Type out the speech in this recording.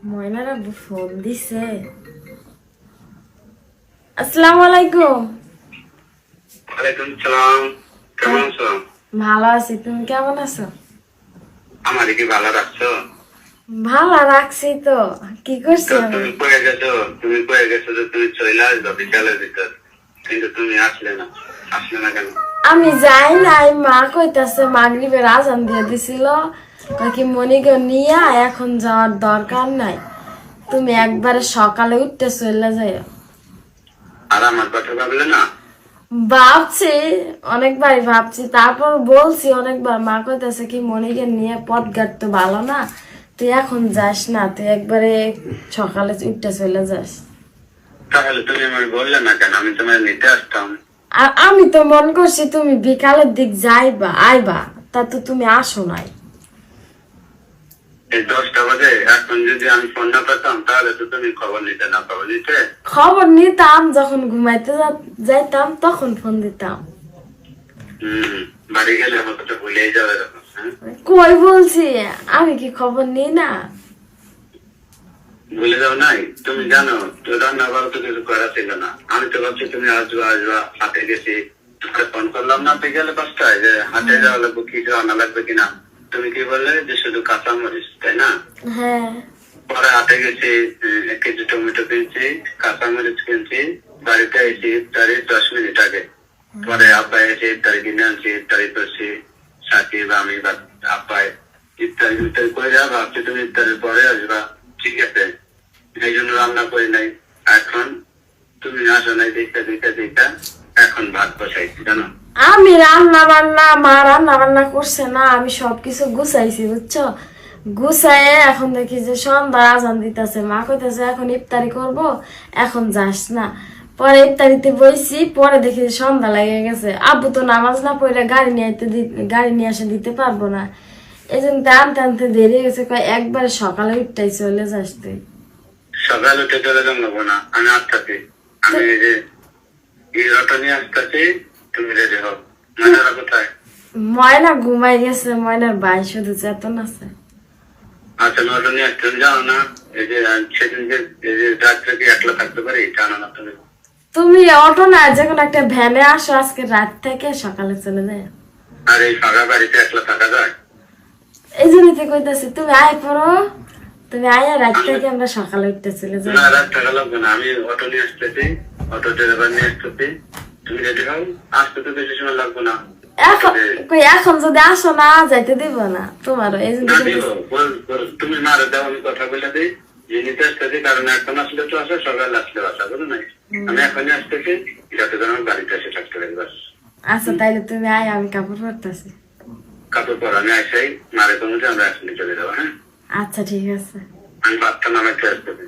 ময়নার আব্বু ফোন দিছে। আসসালামু আলাইকুম। ওয়ালাইকুম সালাম। কেমন আছো? ভালো আছি, তুমি কেমন আছো? আমারে কি ভালো রাখছো? ভালো রাখছি তো, কি করছি তো আমি? তুমি কয়ে গেছো যে তুমি চলে আসবে বিকালের ভিতর, কিন্তু তুমি আসলে না কেন? আমি যাই নাই, মা কইতাছে মাগরিবের আজান দিয়ে দিছিল, কি মনিকে নিয়ে এখন যাওয়ার দরকার নাই, তুমি একবারে সকালে উঠতে চলে যাইও। আর আমার কথা ভাবলে না? ভাবছি, অনেকবারই ভাবছি, তারপর বলছি অনেকবার, মা কইতাছে কি মনিকে নিয়ে পথ ঘাট তো ভালো না, তুই এখন যাস না, তুই একবারে সকালে উঠতে চলে যাস। তাহলে তুমি আমাকে বললে না কেন? আমি তোমার নিতে আসতাম। আর আমি তো মন করছি তুমি বিকালের দিক যাইবা আইবা, তা তো তুমি আসো নাই। এই 10টা বাজে, এখন যদি আমি ফোন না পেতাম তাহলে তো তুমি খবর নিতে না খবর নিতে। খবর নিতাম যখন ঘুমাইতে যাইতাম তখন ফোন দিতাম। হম, বাড়ি গেলে আমার কথা ভুলেই যাবে তখন, হ্যাঁ? কই বলছি, আমি কি খবর নিই না? ভুলে যাও নাই? তুমি জানো তো, রান্না বাড়া তো কিছু করা ছিল না। আমি তো ভাবছি তুমি আসবা হাটে গেছি, তোকে ফোন করলাম না বিকেলে 5টায় যে হাটে যাওয়া লাগবে, কিছু আনা লাগবে কিনা। তুমি কি বললে যে শুধু কাঁচা মরিচ, তাই না? হ্যাঁ। পরে হাটে গেছি, 1 কেজি টমেটো কিনছি, কাঁচা মরিচ কিনছি। বাড়িতে এসে ইফতারি 10 মিনিট আগে। পরে আব্বাই এসে ইফতারি কিনে আনছি, ইফতারি করছি। সাকিব, আমি বা আব্বাই ইফতারি করে যাওয়া, ভাবছি তুমি ইফতারের পরে আসবা, ঠিক আছে। এই জন্য রান্না করি নাই। এখন তুমি আসো নাই, দেখা এখন ভাত বসাইছি, জানো? আমি রান্না বান্না, মা রান্না বান্না করছে না, আমি সবকিছু গুছাইছি বুঝছো। গুছাইয়ে এখন দেখি যে সন্ধ্যা আজান দিতেছে, মা কইতাছে এখন ইফতারি করব, এখন যাস না। পরে ইফতারিতে বইছি, পরে দেখি যে সন্ধ্যা লেগে গেছে, আব্বু তো নামাজ না পড়ে গাড়ি নিয়ে আসে দিতে পারবো না, এই জন্য আনতে আনতে দেরি হয়ে গেছে, কয় একবারে সকালে উঠটাই চলে যাস তুই। সকাল উঠে চলে যাবো না, আমি আসতেছি। আমি এই যে অটো নিয়ে আসতেছি, তুমি রেডি হও। ময়নারা কোথায়? ময়না ঘুমাই গেছে, ময়নার ভাই শুধু চেতন আছে। আচ্ছা, অটো নিয়ে আসতে যাও না। এই যে সেদিন যে এই যে রাত্রে কি একলা থাকতে পারি, জানো না তুমি? তুমি অটো না, যে কোনো একটা ভ্যানে আসো, আজকে রাত থেকে সকালে চলে যায়। আর এই ফাঁকা বাড়িতে একলা থাকা যায়? এই জন্যই তো কইতাছি তুমি আয় পড়ো, তুমি আয়া রাত থেকে আমরা সকালে উঠতে চলে যাই। না, রাত থাকা লাগবে না, আমি অটো নিয়ে আসতেছি, অটো ড্রাইভার নিয়ে আসতেছি। তুমি রেডি হও, আসতে তো বেশি সময় লাগবে না। এখন কই, এখন যদি আসো না যাইতে দিব না তোমারও, এই জন্য না দিব, কইতাছি। তুমি মারে দাও, আমি কথা বলে দিই যে নিতে আসতেছি, কারণ এখন আসলে তো আসা, সকালে আসলেও আসা, বুঝো নাই? আমি এখনই আসতেছি, যাতে যেন আমি বাড়িতে এসে থাকতে পারি, বাস। আচ্ছা তাইলে তুমি আয়, আমি কাপড় পরতেছি। কাপড় পর আমি আসাই, মারে কমে আমরা একসঙ্গে চলে যাবো, হ্যাঁ? আচ্ছা ঠিক আছে। আমি ভাতটা নামাইতে আসতেছি।